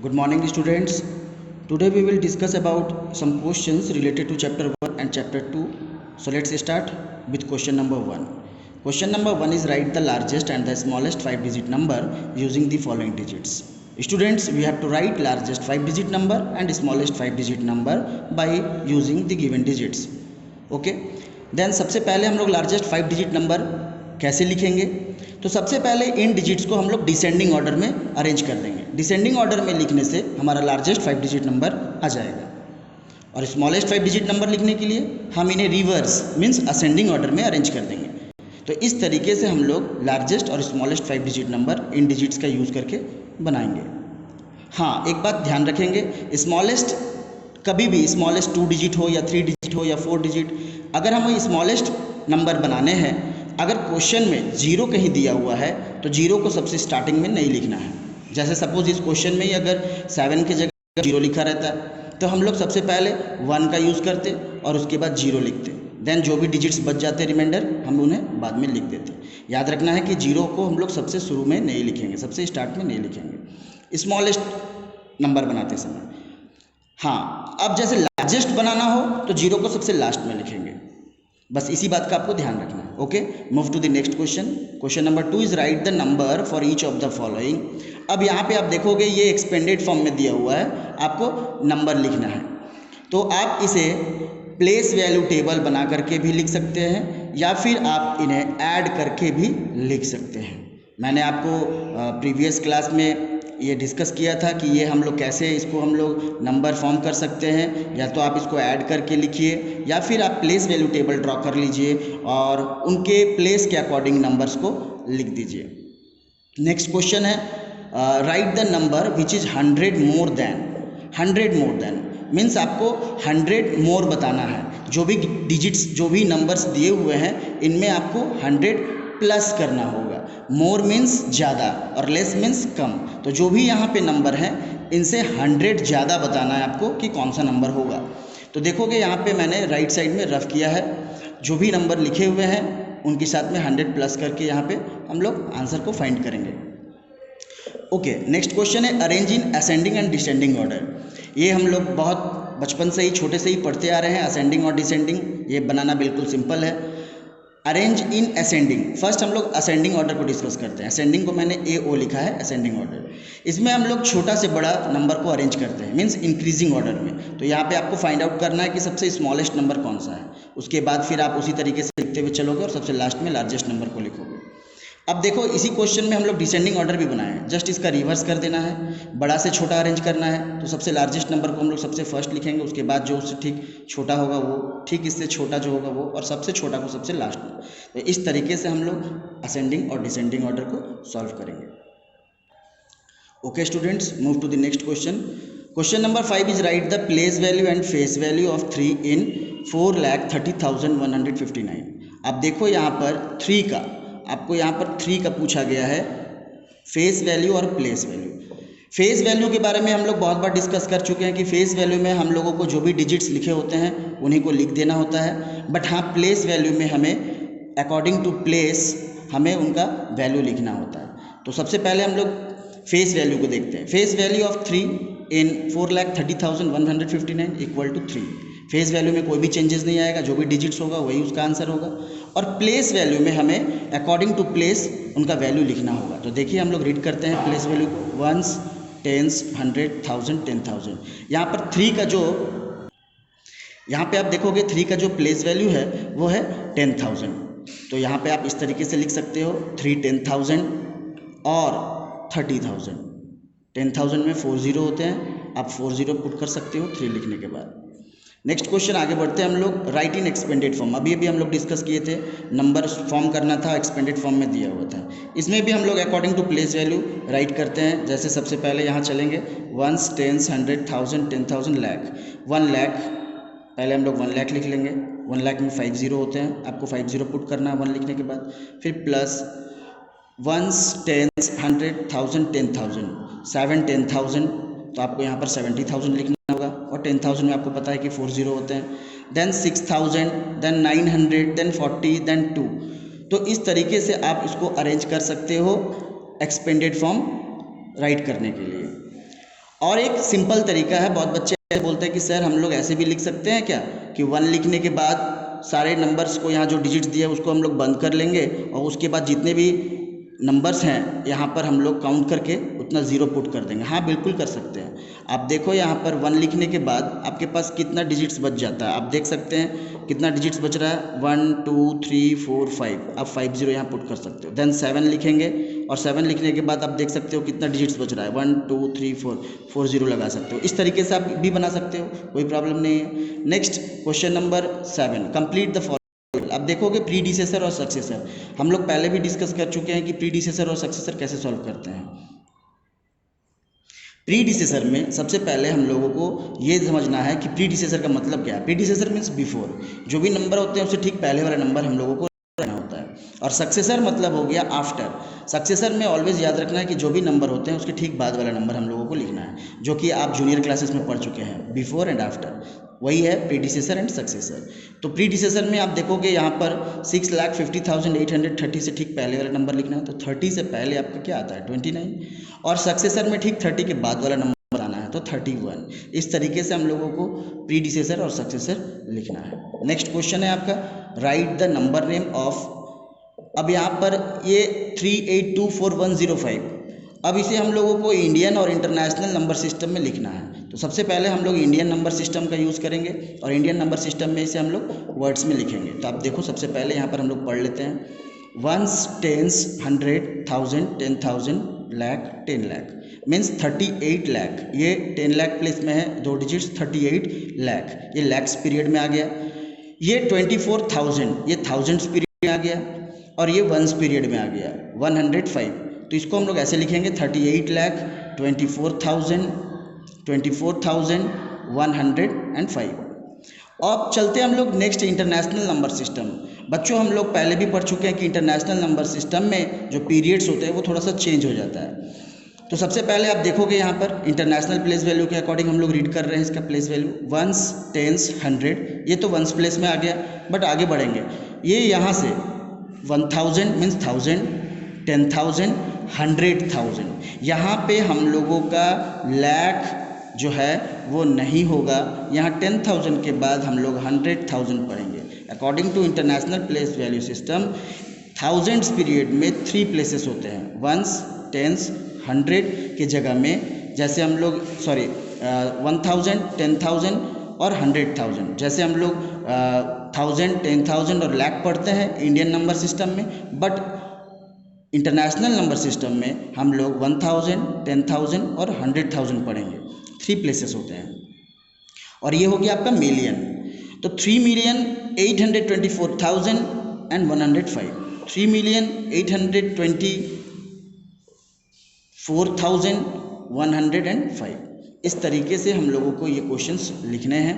Good morning students. Today we will discuss about some questions related to chapter 1 and chapter 2. So let's start with question number 1. Question number 1 is write the largest and the smallest 5 digit number using the following digits. Students, we have to write largest 5 digit number and smallest 5 digit number by using the given digits. Okay. Then सबसे पहले हम लोग largest 5 digit number कैसे लिखेंगे? तो सबसे पहले इन digits को हम लोग डिसेंडिंग ऑर्डर में अरेंज कर देंगे। डिसेंडिंग ऑर्डर में लिखने से हमारा लार्जेस्ट 5 डिजिट नंबर आ जाएगा और स्मॉलेस्ट 5 डिजिट नंबर लिखने के लिए हम इन्हें रिवर्स मीन्स असेंडिंग ऑर्डर में अरेंज कर देंगे। तो इस तरीके से हम लोग लार्जेस्ट और smallest 5 digit number in digits का यूज़ करके बनाएंगे। हाँ, एक बात ध्यान रखेंगे, स्मॉलेस्ट कभी भी स्मॉलेस्ट 2 डिजिट हो या 3 डिजिट हो या 4 डिजिट, अगर हमें स्मॉलेस्ट नंबर बनाने हैं, अगर क्वेश्चन में जीरो कहीं दिया हुआ है तो जीरो को सबसे स्टार्टिंग में नहीं लिखना है। जैसे सपोज इस क्वेश्चन में ही अगर 7 की जगह जीरो लिखा रहता है तो हम लोग सबसे पहले 1 का यूज़ करते और उसके बाद जीरो लिखते, देन जो भी डिजिट्स बच जाते रिमाइंडर हम उन्हें बाद में लिख देते। याद रखना है कि जीरो को हम लोग सबसे शुरू में नहीं लिखेंगे, सबसे स्टार्ट में नहीं लिखेंगे स्मॉलेस्ट नंबर बनाते समय। हाँ, अब जैसे लार्जेस्ट बनाना हो तो जीरो को सबसे लास्ट में लिखेंगे। बस इसी बात का आपको ध्यान रखना है। Okay, move to the next question. Question number 2 is write the number for each of the following. अब यहाँ पे आप देखोगे ये एक्सपेंडेड फॉर्म में दिया हुआ है, आपको नंबर लिखना है। तो आप इसे प्लेस वैल्यू टेबल बना करके भी लिख सकते हैं या फिर आप इन्हें ऐड करके भी लिख सकते हैं। मैंने आपको प्रीवियस क्लास में ये डिस्कस किया था कि ये हम लोग कैसे इसको हम लोग नंबर फॉर्म कर सकते हैं। या तो आप इसको ऐड करके लिखिए या फिर आप प्लेस वैल्यू टेबल ड्रॉ कर लीजिए और उनके प्लेस के अकॉर्डिंग नंबर्स को लिख दीजिए। नेक्स्ट क्वेश्चन है right the number which is 100 more than means आपको 100 मोर बताना है। जो भी डिजिट्स जो भी नंबर्स दिए हुए हैं इनमें आपको 100 प्लस करना होगा। मोर मीन्स ज़्यादा और लेस मीन्स कम। तो जो भी यहाँ पे नंबर हैं इनसे 100 ज़्यादा बताना है आपको कि कौन सा नंबर होगा। तो देखोगे यहाँ पे मैंने राइट साइड में रफ किया है, जो भी नंबर लिखे हुए हैं उनके साथ में 100 प्लस करके यहाँ पे हम लोग आंसर को फाइंड करेंगे। ओके, नेक्स्ट क्वेश्चन है arrange in ascending and descending order. ये हम लोग बहुत बचपन से ही छोटे से ही पढ़ते आ रहे हैं। असेंडिंग और डिसेंडिंग ये बनाना बिल्कुल सिंपल है। अरेंज इन असेंडिंग, फर्स्ट हम लोग असेंडिंग ऑर्डर को डिस्कस करते हैं। असेंडिंग को मैंने AO लिखा है, असेंडिंग ऑर्डर। इसमें हम लोग छोटा से बड़ा नंबर को अरेंज करते हैं मीन्स इंक्रीजिंग ऑर्डर में। तो यहाँ पे आपको फाइंड आउट करना है कि सबसे स्मॉलेस्ट नंबर कौन सा है, उसके बाद फिर आप उसी तरीके से लिखते हुए चलोगे और सबसे लास्ट में लार्जेस्ट नंबर को लिखोगे। अब देखो इसी क्वेश्चन में हम लोग डिसेंडिंग ऑर्डर भी बनाए हैं, जस्ट इसका रिवर्स कर देना है, बड़ा से छोटा अरेंज करना है। तो सबसे लार्जेस्ट नंबर को हम लोग सबसे फर्स्ट लिखेंगे, उसके बाद जो उससे ठीक छोटा होगा वो, ठीक इससे छोटा जो होगा वो, और सबसे छोटा को सबसे लास्ट में। तो इस तरीके से हम लोग असेंडिंग और डिसेंडिंग ऑर्डर को सॉल्व करेंगे। Okay students, move to the next question. Question number 5 is write the place value and face value of 3 in 4,30,159। अब देखो यहाँ पर 3 का, आपको यहाँ पर 3 का पूछा गया है, फेस वैल्यू और प्लेस वैल्यू। फेस वैल्यू के बारे में हम लोग बहुत बार डिस्कस कर चुके हैं कि फेस वैल्यू में हम लोगों को जो भी डिजिट्स लिखे होते हैं उन्हीं को लिख देना होता है। बट हाँ, प्लेस वैल्यू में हमें अकॉर्डिंग टू प्लेस हमें उनका वैल्यू लिखना होता है। तो सबसे पहले हम लोग फेस वैल्यू को देखते हैं। Face value of 3 in 4,30,159 equal to 3। Face value में कोई भी चेंजेस नहीं आएगा, जो भी डिजिट्स होगा वही उसका आंसर होगा। और प्लेस वैल्यू में हमें अकॉर्डिंग टू प्लेस उनका वैल्यू लिखना होगा। तो देखिए हम लोग रीड करते हैं प्लेस वैल्यू को, 1s, 10s, 100, 1000, 10,000। यहाँ पर 3 का जो, यहाँ पे आप देखोगे 3 का जो प्लेस वैल्यू है वो है 10,000। तो यहाँ पे आप इस तरीके से लिख सकते हो 3 10,000 और 30,000। 10,000 में 40 होते हैं, आप 40 पुट कर सकते हो 3 लिखने के बाद। नेक्स्ट क्वेश्चन आगे बढ़ते हैं हम लोग। राइट इन एक्सपेंडेड फॉर्म, अभी हम लोग डिस्कस किए थे, नंबर फॉर्म करना था, एक्सपेंडेड फॉर्म में दिया हुआ था। इसमें भी हम लोग according to place value write करते हैं। जैसे सबसे पहले यहाँ चलेंगे 1s, 10s, 100, 1000, 10,000, लाख। 1 लाख, पहले हम लोग 1 लाख लिख लेंगे। 1 लाख में 50 होते हैं, आपको 50 पुट करना है 1 लिखने के बाद। फिर प्लस 1s, 10s, 100, 1000, 10,000, 7 10,000, तो आपको यहाँ पर 70,000 लिखना होगा। और 10,000 में आपको पता है कि 40 होते हैं। Then 6,000, then 900, then 40, then 2। तो इस तरीके से आप इसको अरेंज कर सकते हो एक्सपेंडेड फॉर्म राइट करने के लिए। और एक सिंपल तरीका है, बहुत बच्चे ऐसे बोलते हैं कि सर हम लोग ऐसे भी लिख सकते हैं क्या कि 1 लिखने के बाद सारे नंबर्स को, यहाँ जो डिजिट्स दिए उसको हम लोग बंद कर लेंगे और उसके बाद जितने भी नंबर्स हैं यहाँ पर हम लोग काउंट करके उतना ज़ीरो पुट कर देंगे। हाँ बिल्कुल कर सकते हैं। आप देखो यहाँ पर 1 लिखने के बाद आपके पास कितना डिजिट्स बच जाता है, आप देख सकते हैं कितना डिजिट्स बच रहा है, 1 2 3 4 5, आप 50 यहाँ पुट कर सकते हो। देन 7 लिखेंगे और 7 लिखने के बाद आप देख सकते हो कितना डिजिट्स बच रहा है, 1 2 3 4, 40 लगा सकते हो। इस तरीके से आप भी बना सकते हो, कोई प्रॉब्लम नहीं है। Next question number 7, complete the. आप देखोगे प्रीडिसेसर और सक्सेसर, हम लोग पहले भी डिस्कस कर चुके हैं कि प्रीडिसेसर और सक्सेसर कैसे सॉल्व करते हैं। प्रीडिसेसर में सबसे पहले हम लोगों को ये समझना है कि प्रीडिसेसर का मतलब क्या है। प्रीडिसेसर मीन्स बिफोर, जो भी नंबर होते हैं उससे ठीक पहले वाला नंबर हम लोगों को रहना होता है। और सक्सेसर मतलब हो गया आफ्टर। सक्सेसर में ऑलवेज याद रखना है कि जो भी नंबर होते हैं उसके ठीक बाद वाला नंबर हम लोगों को लिखना है, जो कि आप जूनियर क्लासेस में पढ़ चुके हैं, बिफोर एंड आफ्टर, वही है प्रीडिसेसर एंड सक्सेसर। तो प्रीडिसेसर में आप देखोगे यहाँ पर 6,50,830 से ठीक पहले वाला नंबर लिखना है, तो 30 से पहले आपका क्या आता है 29, और सक्सेसर में ठीक 30 के बाद वाला नंबर आना है तो 31। इस तरीके से हम लोगों को प्रीडिसेसर और सक्सेसर लिखना है। नेक्स्ट क्वेश्चन है आपका, right the number name of. अब यहाँ पर ये 3824105, अब इसे हम लोगों को इंडियन और इंटरनेशनल नंबर सिस्टम में लिखना है। तो सबसे पहले हम लोग इंडियन नंबर सिस्टम का यूज़ करेंगे और इंडियन नंबर सिस्टम में इसे हम लोग वर्ड्स में लिखेंगे। तो आप देखो सबसे पहले यहाँ पर हम लोग पढ़ लेते हैं, 1s 10s 100 1000 10,000 lakh 10 lakh means 38 lakh. ये 10 लाख प्लेस में है, 2 डिजिट्स 38 लाख, ये लैक्स पीरियड में आ गया। ये 24,000, ये थाउजेंड्स पीरियड में आ गया, और ये वंस पीरियड में आ गया 105। तो इसको हम लोग ऐसे लिखेंगे 38 लाख 24,105। अब चलते हैं हम लोग नेक्स्ट इंटरनेशनल नंबर सिस्टम। बच्चों हम लोग पहले भी पढ़ चुके हैं कि इंटरनेशनल नंबर सिस्टम में जो पीरियड्स होते हैं वो थोड़ा सा चेंज हो जाता है। तो सबसे पहले आप देखोगे यहाँ पर इंटरनेशनल प्लेस वैल्यू के अकॉर्डिंग हम लोग रीड कर रहे हैं इसका प्लेस वैल्यू, 1s 10s 100, ये तो वंस प्लेस में आ गया। बट आगे बढ़ेंगे, ये यहाँ से 1000 मीन्स 1000, 10,000, 100,000, यहाँ पे हम लोगों का लाख जो है वो नहीं होगा। यहाँ 10,000 के बाद हम लोग 100,000 पढ़ेंगे। According to international place value system, thousands period में 3 प्लेसेस होते हैं, वंस 10s 100 के जगह में, जैसे हम लोग 1000 10,000 और 100,000, जैसे हम लोग 1000 10,000 और लाख पढ़ते हैं इंडियन नंबर सिस्टम में, बट इंटरनेशनल नंबर सिस्टम में हम लोग 1000 10,000 और 100,000 पढ़ेंगे। 3 प्लेसेस होते हैं। और ये हो गया आपका मिलियन, तो 3,824,105, 3,824,105। इस तरीके से हम लोगों को ये क्वेश्चंस लिखने हैं।